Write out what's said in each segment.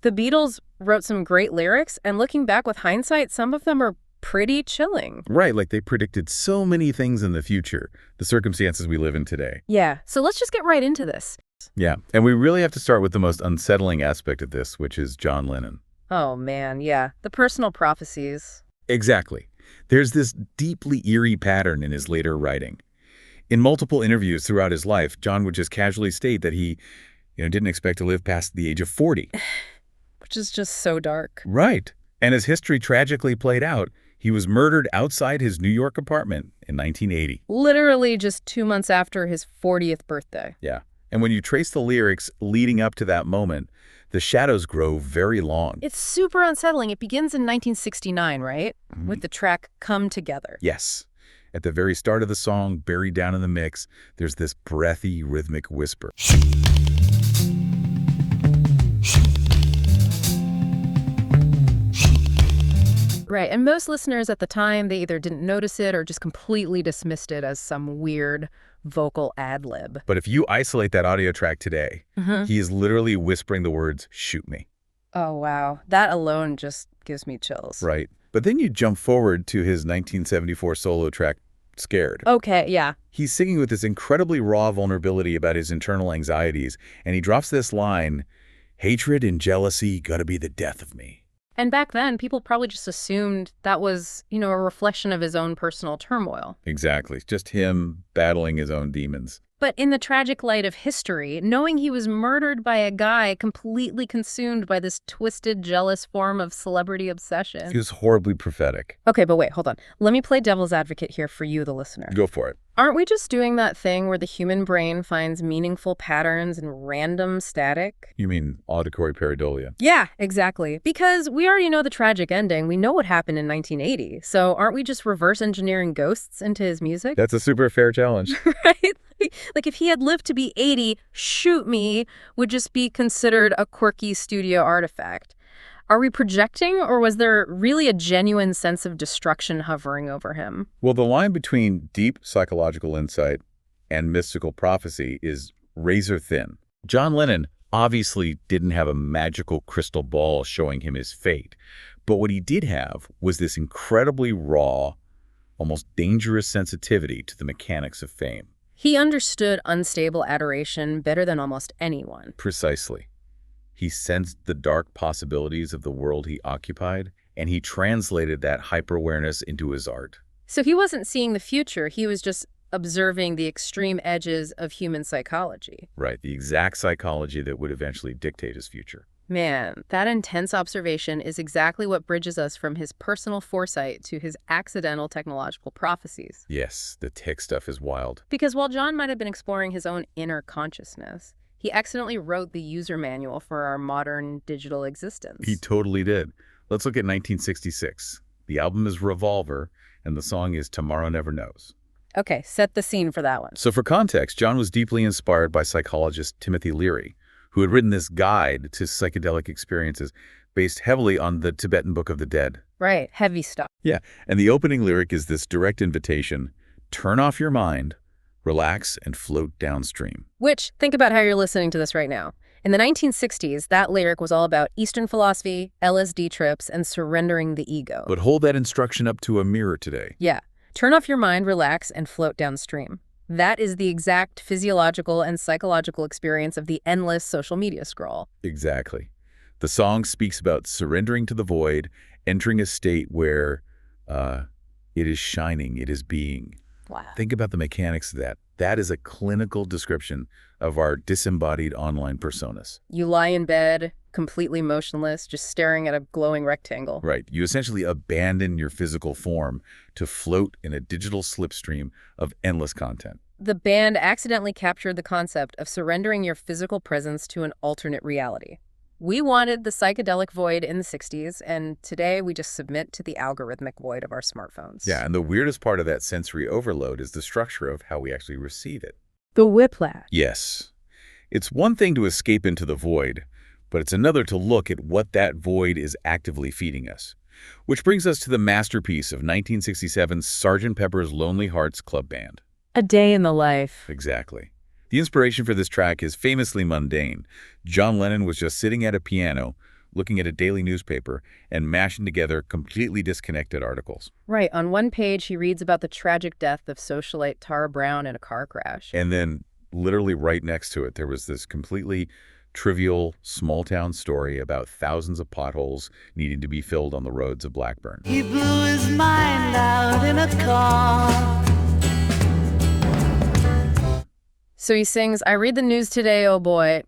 The Beatles wrote some great lyrics, and looking back with hindsight, some of them are pretty chilling. Right, like they predicted so many things in the future, the circumstances we live in today. Yeah, so let's just get right into this. Yeah, and we really have to start with the most unsettling aspect of this, which is John Lennon. Oh man, yeah, the personal prophecies. Exactly. There's this deeply eerie pattern in his later writing. In multiple interviews throughout his life, John would just casually state that he, didn't expect to live past the age of 40. Which is just so dark. Right. And as history tragically played out, he was murdered outside his New York apartment in 1980. Literally just 2 months after his 40th birthday. Yeah. And when you trace the lyrics leading up to that moment, the shadows grow very long. It's super unsettling. It begins in 1969, right? With the track Come Together. Yes. At the very start of the song, buried down in the mix, there's this breathy, rhythmic whisper. Right, and most listeners at the time, they either didn't notice it or just completely dismissed it as some weird vocal ad-lib. But if you isolate that audio track today, he is literally whispering the words, "Shoot me." Oh, wow. That alone just gives me chills. Right. But then you jump forward to his 1974 solo track, Scared. Okay, yeah. He's singing with this incredibly raw vulnerability about his internal anxieties, and he drops this line, "Hatred and jealousy gotta be the death of me." And back then, people probably just assumed that was, a reflection of his own personal turmoil. Exactly. Just him battling his own demons. But in the tragic light of history, knowing he was murdered by a guy completely consumed by this twisted, jealous form of celebrity obsession. He was horribly prophetic. Okay, but wait, hold on. Let me play devil's advocate here for you, the listener. Go for it. Aren't we just doing that thing where the human brain finds meaningful patterns in random static? You mean auditory pareidolia? Yeah, exactly. Because we already know the tragic ending. We know what happened in 1980. So aren't we just reverse engineering ghosts into his music? That's a super fair challenge. Right? Like if he had lived to be 80, Shoot Me would just be considered a quirky studio artifact. Are we projecting, or was there really a genuine sense of destruction hovering over him? Well, the line between deep psychological insight and mystical prophecy is razor thin. John Lennon obviously didn't have a magical crystal ball showing him his fate, but what he did have was this incredibly raw, almost dangerous sensitivity to the mechanics of fame. He understood unstable adoration better than almost anyone. Precisely. He sensed the dark possibilities of the world he occupied, and he translated that hyper-awareness into his art. So he wasn't seeing the future, he was just observing the extreme edges of human psychology. Right, the exact psychology that would eventually dictate his future. Man, that intense observation is exactly what bridges us from his personal foresight to his accidental technological prophecies. Yes, the tech stuff is wild. Because while John might have been exploring his own inner consciousness, he accidentally wrote the user manual for our modern digital existence. He totally did. Let's look at 1966. The album is Revolver, and the song is Tomorrow Never Knows. Okay, set the scene for that one. So for context, John was deeply inspired by psychologist Timothy Leary, who had written this guide to psychedelic experiences based heavily on the Tibetan Book of the Dead. Right, heavy stuff. Yeah, and the opening lyric is this direct invitation, turn off your mind, relax, and float downstream. Which, think about how you're listening to this right now. In the 1960s, that lyric was all about Eastern philosophy, LSD trips, and surrendering the ego. But hold that instruction up to a mirror today. Yeah, turn off your mind, relax, and float downstream. That is the exact physiological and psychological experience of the endless social media scroll. Exactly. The song speaks about surrendering to the void, entering a state where it is shining, it is being. Wow. Think about the mechanics of that. That is a clinical description of our disembodied online personas. You lie in bed, completely motionless, just staring at a glowing rectangle. Right. You essentially abandon your physical form to float in a digital slipstream of endless content. The band accidentally captured the concept of surrendering your physical presence to an alternate reality. We wanted the psychedelic void in the 60s, and today we just submit to the algorithmic void of our smartphones. Yeah, and the weirdest part of that sensory overload is the structure of how we actually receive it. The whiplash. Yes. It's one thing to escape into the void, but it's another to look at what that void is actively feeding us. Which brings us to the masterpiece of 1967's Sgt. Pepper's Lonely Hearts Club Band. A day in the life. Exactly. The inspiration for this track is famously mundane. John Lennon was just sitting at a piano, looking at a daily newspaper and mashing together completely disconnected articles. Right. On one page, he reads about the tragic death of socialite Tara Brown in a car crash. And then literally right next to it, there was this completely trivial small-town story about thousands of potholes needing to be filled on the roads of Blackburn. He blew his mind out in a car. So he sings, I read the news today, oh boy.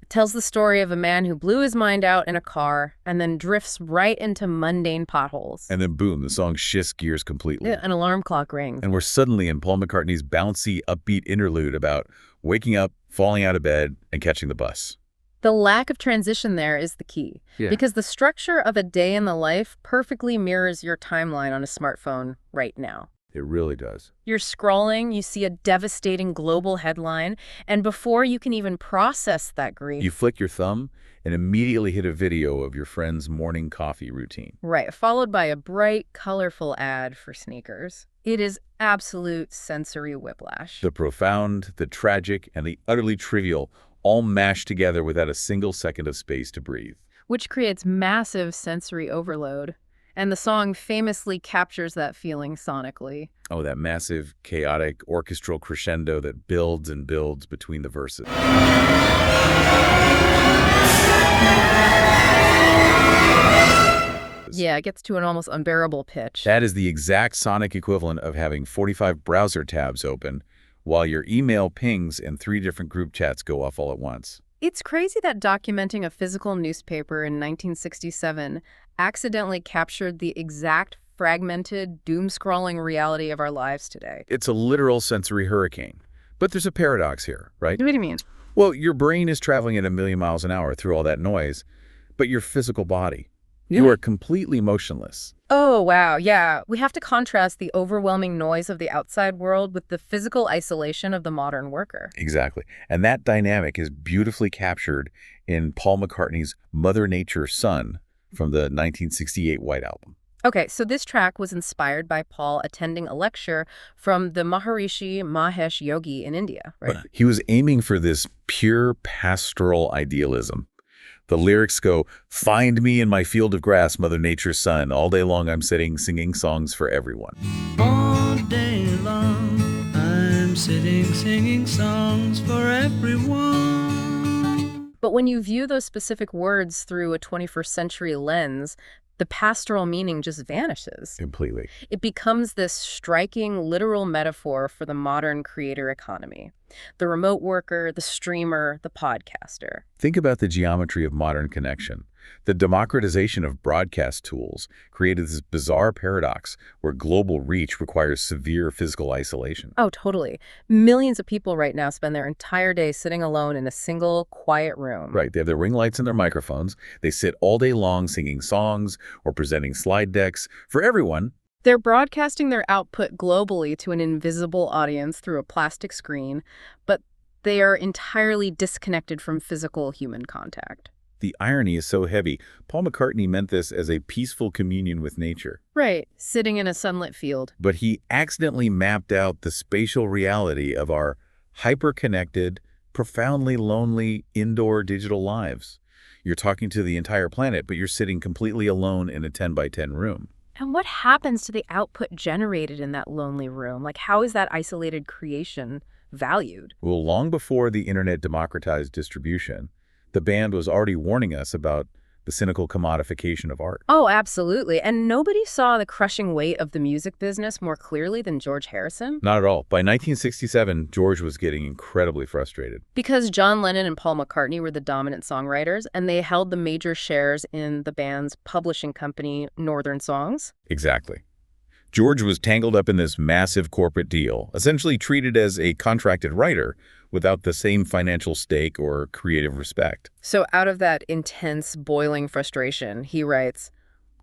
It tells the story of a man who blew his mind out in a car and then drifts right into mundane potholes. And then boom, the song shifts gears completely. An alarm clock rings. And we're suddenly in Paul McCartney's bouncy, upbeat interlude about waking up, falling out of bed, and catching the bus. The lack of transition there is the key. Yeah. Because the structure of a day in the life perfectly mirrors your timeline on a smartphone right now. It really does. You're scrolling, you see a devastating global headline, and before you can even process that grief... You flick your thumb and immediately hit a video of your friend's morning coffee routine. Right, followed by a bright, colorful ad for sneakers. It is absolute sensory whiplash. The profound, the tragic, and the utterly trivial all mashed together without a single second of space to breathe. Which creates massive sensory overload. And the song famously captures that feeling sonically. Oh, that massive, chaotic, orchestral crescendo that builds and builds between the verses. Yeah, it gets to an almost unbearable pitch. That is the exact sonic equivalent of having 45 browser tabs open while your email pings and 3 different group chats go off all at once. It's crazy that documenting a physical newspaper in 1967 accidentally captured the exact fragmented, doom-scrolling reality of our lives today. It's a literal sensory hurricane. But there's a paradox here, right? What do you mean? Well, your brain is traveling at 1,000,000 miles an hour through all that noise, but your physical body, you are completely motionless. Oh, wow, yeah. We have to contrast the overwhelming noise of the outside world with the physical isolation of the modern worker. Exactly. And that dynamic is beautifully captured in Paul McCartney's Mother Nature's Son from the 1968 White Album. Okay, so this track was inspired by Paul attending a lecture from the Maharishi Mahesh Yogi in India, right? He was aiming for this pure pastoral idealism. The lyrics go, "Find me in my field of grass, Mother Nature's son. All day long I'm sitting, singing songs for everyone." All day long, I'm sitting singing songs for everyone. But when you view those specific words through a 21st century lens, the pastoral meaning just vanishes. Completely. It becomes this striking, literal metaphor for the modern creator economy. The remote worker, the streamer, the podcaster. Think about the geometry of modern connection. The democratization of broadcast tools created this bizarre paradox where global reach requires severe physical isolation. Oh, totally. Millions of people right now spend their entire day sitting alone in a single, quiet room. Right. They have their ring lights and their microphones. They sit all day long singing songs or presenting slide decks. For everyone, They're broadcasting their output globally to an invisible audience through a plastic screen, but they are entirely disconnected from physical human contact. the irony is so heavy. Paul McCartney meant this as a peaceful communion with nature. Right, sitting in a sunlit field. But he accidentally mapped out the spatial reality of our hyper-connected, profoundly lonely indoor digital lives. You're talking to the entire planet, but you're sitting completely alone in a 10 by 10 room. And what happens to the output generated in that lonely room? Like, how is that isolated creation valued? Well, long before the internet democratized distribution, the band was already warning us about the cynical commodification of art. Oh, absolutely. And nobody saw the crushing weight of the music business more clearly than George Harrison. Not at all. By 1967, George was getting incredibly frustrated. Because John Lennon and Paul McCartney were the dominant songwriters, and they held the major shares in the band's publishing company, Northern Songs. Exactly. George was tangled up in this massive corporate deal, essentially treated as a contracted writer without the same financial stake or creative respect. So out of that intense, boiling frustration, he writes,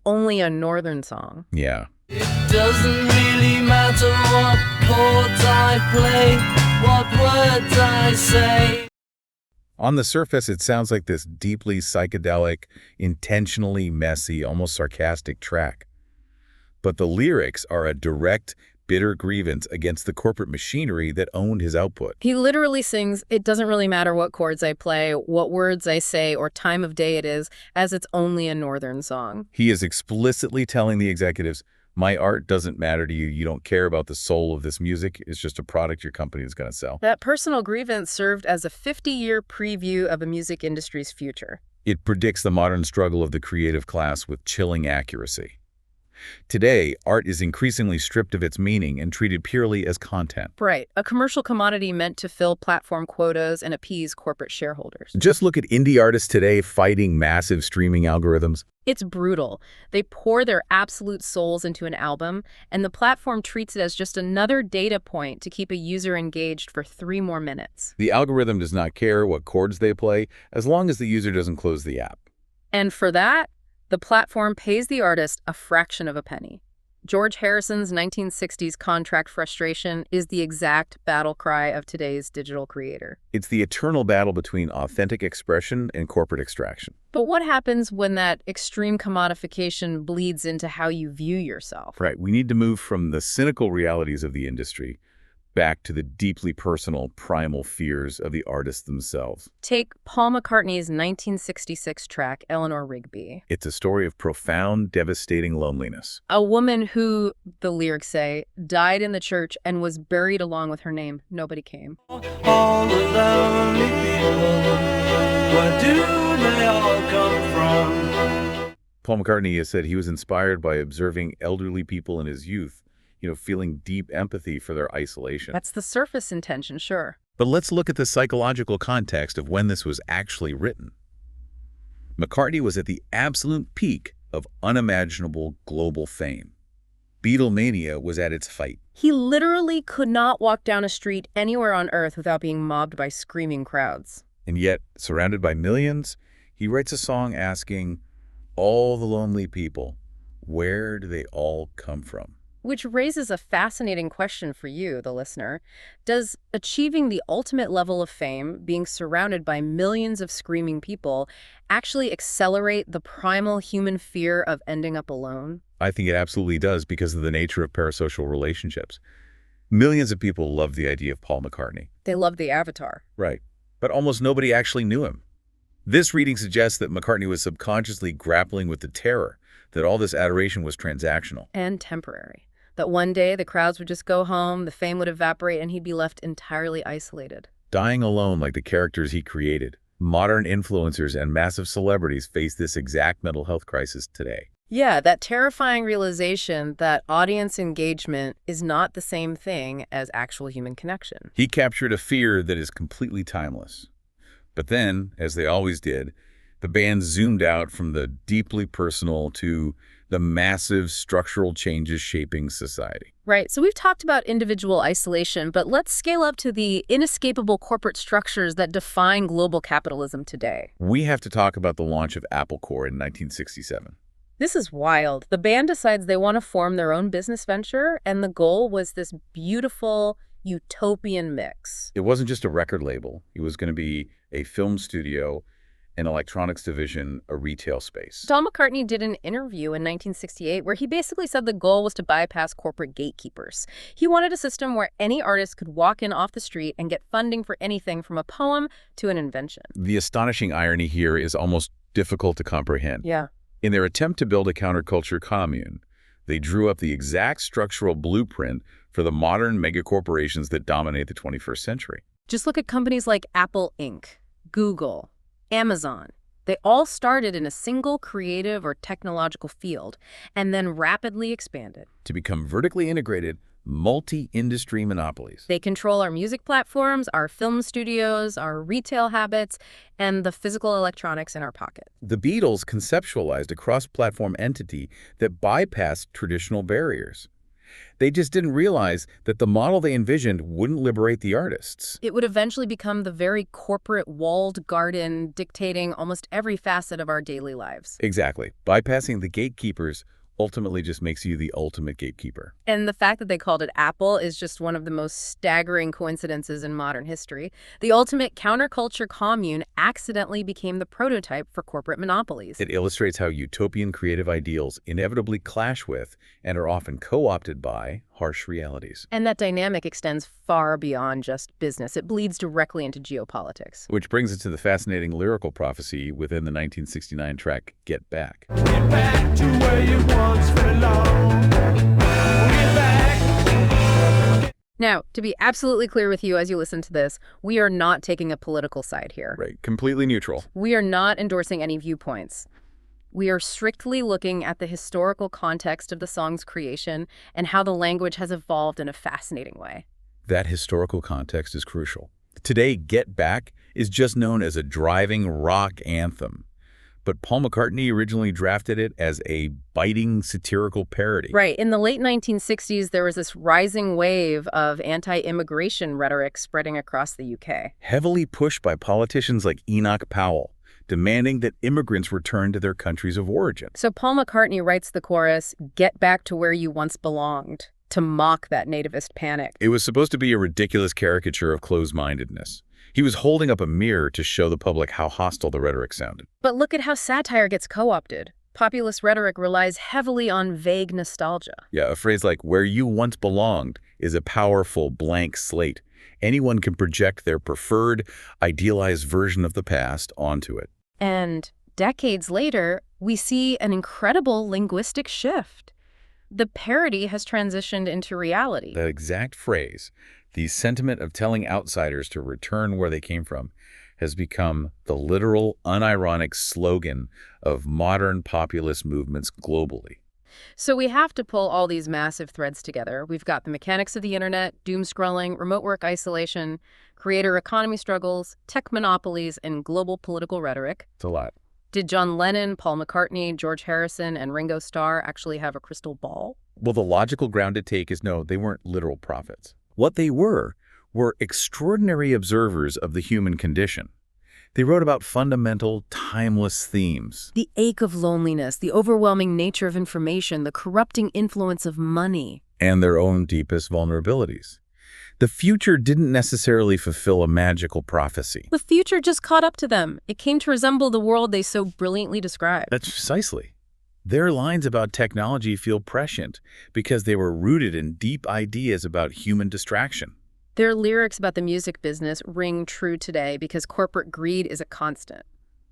"Only a Northern song." Yeah. It doesn't really matter what chords I play, what words I say. On the surface, it sounds like this deeply psychedelic, intentionally messy, almost sarcastic track. But the lyrics are a direct, bitter grievance against the corporate machinery that owned his output. He literally sings, "It doesn't really matter what chords I play, what words I say, or time of day it is, as it's only a northern song." He is explicitly telling the executives, my art doesn't matter to you. You don't care about the soul of this music. It's just a product your company is going to sell. That personal grievance served as a 50-year preview of a music industry's future. It predicts the modern struggle of the creative class with chilling accuracy. Today, art is increasingly stripped of its meaning and treated purely as content. Right, a commercial commodity meant to fill platform quotas and appease corporate shareholders. Just look at indie artists today fighting massive streaming algorithms. It's brutal. They pour their absolute souls into an album, and the platform treats it as just another data point to keep a user engaged for 3 more minutes. The algorithm does not care what chords they play as long as the user doesn't close the app. And for that, the platform pays the artist a fraction of a penny. George Harrison's 1960s contract frustration is the exact battle cry of today's digital creator. It's the eternal battle between authentic expression and corporate extraction. But what happens when that extreme commodification bleeds into how you view yourself? Right, we need to move from the cynical realities of the industry back to the deeply personal, primal fears of the artists themselves. Take Paul McCartney's 1966 track, Eleanor Rigby. It's a story of profound, devastating loneliness. A woman who, the lyrics say, died in the church and was buried along with her name. Nobody came. All the lonely people, where do they all come from? Paul McCartney has said he was inspired by observing elderly people in his youth, feeling deep empathy for their isolation. That's the surface intention, sure. But let's look at the psychological context of when this was actually written. McCartney was at the absolute peak of unimaginable global fame. Beatlemania was at its height. He literally could not walk down a street anywhere on Earth without being mobbed by screaming crowds. And yet, surrounded by millions, he writes a song asking, all the lonely people, where do they all come from? Which raises a fascinating question for you, the listener. Does achieving the ultimate level of fame, being surrounded by millions of screaming people, actually accelerate the primal human fear of ending up alone? I think it absolutely does because of the nature of parasocial relationships. Millions of people love the idea of Paul McCartney. They love the avatar. Right. But almost nobody actually knew him. This reading suggests that McCartney was subconsciously grappling with the terror that all this adoration was transactional. And temporary. That one day the crowds would just go home, the fame would evaporate, and he'd be left entirely isolated. Dying alone like the characters he created. Modern influencers and massive celebrities face this exact mental health crisis today. Yeah, that terrifying realization that audience engagement is not the same thing as actual human connection. He captured a fear that is completely timeless. But then, as they always did, the band zoomed out from the deeply personal to the massive structural changes shaping society. Right. So we've talked about individual isolation, but let's scale up to the inescapable corporate structures that define global capitalism today. We have to talk about the launch of Apple Corps in 1967. This is wild. The band decides they want to form their own business venture, and the goal was this beautiful utopian mix. It wasn't just a record label. It was going to be a film studio, an electronics division, a retail space. Paul McCartney did an interview in 1968 where he basically said the goal was to bypass corporate gatekeepers. He wanted a system where any artist could walk in off the street and get funding for anything from a poem to an invention. The astonishing irony here is almost difficult to comprehend. Yeah. In their attempt to build a counterculture commune, they drew up the exact structural blueprint for the modern megacorporations that dominate the 21st century. Just look at companies like Apple Inc., Google, Amazon. They all started in a single creative or technological field and then rapidly expanded to become vertically integrated, multi-industry monopolies. They control our music platforms, our film studios, our retail habits, and the physical electronics in our pocket. The Beatles conceptualized a cross-platform entity that bypassed traditional barriers. They just didn't realize that the model they envisioned wouldn't liberate the artists. It would eventually become the very corporate walled garden dictating almost every facet of our daily lives. Exactly. Bypassing the gatekeepers ultimately just makes you the ultimate gatekeeper. And the fact that they called it Apple is just one of the most staggering coincidences in modern history. The ultimate counterculture commune accidentally became the prototype for corporate monopolies. It illustrates how utopian creative ideals inevitably clash with and are often co-opted by harsh realities. And that dynamic extends far beyond just business. It bleeds directly into geopolitics. Which brings us to the fascinating lyrical prophecy within the 1969 track, Get Back. Get back to where you once belonged. Get back. Now, to be absolutely clear with you as you listen to this, we are not taking a political side here. Right, completely neutral. We are not endorsing any viewpoints. We are strictly looking at the historical context of the song's creation and how the language has evolved in a fascinating way. That historical context is crucial. Today, Get Back is just known as a driving rock anthem. But Paul McCartney originally drafted it as a biting satirical parody. Right. In the late 1960s, there was this rising wave of anti-immigration rhetoric spreading across the UK. Heavily pushed by politicians like Enoch Powell, demanding that immigrants return to their countries of origin. So Paul McCartney writes the chorus, "Get back to where you once belonged," to mock that nativist panic. It was supposed to be a ridiculous caricature of closed-mindedness. He was holding up a mirror to show the public how hostile the rhetoric sounded. But look at how satire gets co-opted. Populist rhetoric relies heavily on vague nostalgia. Yeah, a phrase like, where you once belonged, is a powerful blank slate. Anyone can project their preferred, idealized version of the past onto it. And decades later, we see an incredible linguistic shift. The parody has transitioned into reality. That exact phrase, the sentiment of telling outsiders to return where they came from, has become the literal, unironic slogan of modern populist movements globally. So we have to pull all these massive threads together. We've got the mechanics of the internet, doom scrolling, remote work isolation, creator economy struggles, tech monopolies, and global political rhetoric. It's a lot. Did John Lennon, Paul McCartney, George Harrison, and Ringo Starr actually have a crystal ball? Well, the logical grounded take is no, they weren't literal prophets. What they were extraordinary observers of the human condition. They wrote about fundamental, timeless themes. The ache of loneliness, the overwhelming nature of information, the corrupting influence of money. And their own deepest vulnerabilities. The future didn't necessarily fulfill a magical prophecy. The future just caught up to them. It came to resemble the world they so brilliantly described. That's precisely. Their lines about technology feel prescient because they were rooted in deep ideas about human distraction. Their lyrics about the music business ring true today because corporate greed is a constant.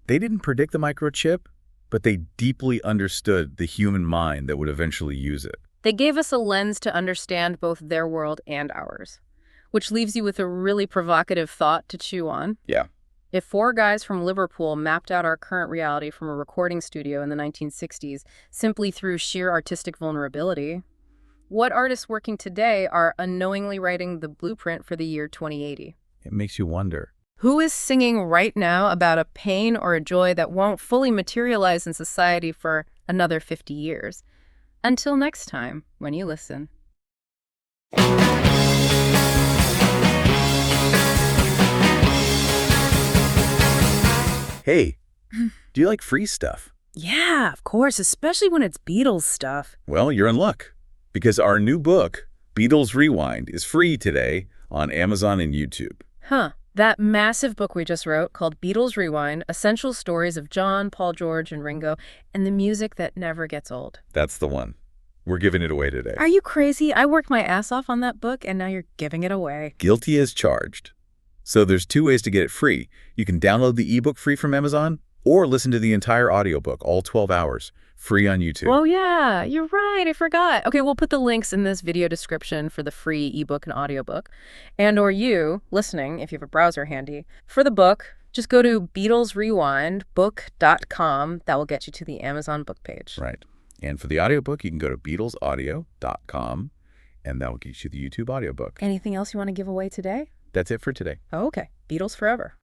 They didn't predict the microchip, but they deeply understood the human mind that would eventually use it. They gave us a lens to understand both their world and ours, which leaves you with a really provocative thought to chew on. Yeah. If four guys from Liverpool mapped out our current reality from a recording studio in the 1960s simply through sheer artistic vulnerability, what artists working today are unknowingly writing the blueprint for the year 2080? It makes you wonder. Who is singing right now about a pain or a joy that won't fully materialize in society for another 50 years? Until next time, when you listen. Hey, do you like free stuff? Yeah, of course, especially when it's Beatles stuff. Well, you're in luck, because our new book, Beatles Rewind, is free today on Amazon and YouTube. Huh. That massive book we just wrote called Beatles Rewind, Essential Stories of John, Paul, George, and Ringo, and the music that never gets old. That's the one. We're giving it away today. Are you crazy? I worked my ass off on that book, and now you're giving it away. Guilty as charged. So there's two ways to get it free. You can download the ebook free from Amazon, or listen to the entire audiobook, all 12 hours, free on YouTube. Oh, yeah, you're right. I forgot. Okay, we'll put the links in this video description for the free ebook and audiobook. And or you, listening, if you have a browser handy, for the book, just go to BeatlesRewindBook.com. That will get you to the Amazon book page. Right. And for the audiobook, you can go to BeatlesAudio.com, and that will get you the YouTube audiobook. Anything else you want to give away today? That's it for today. Oh, okay. Beatles forever.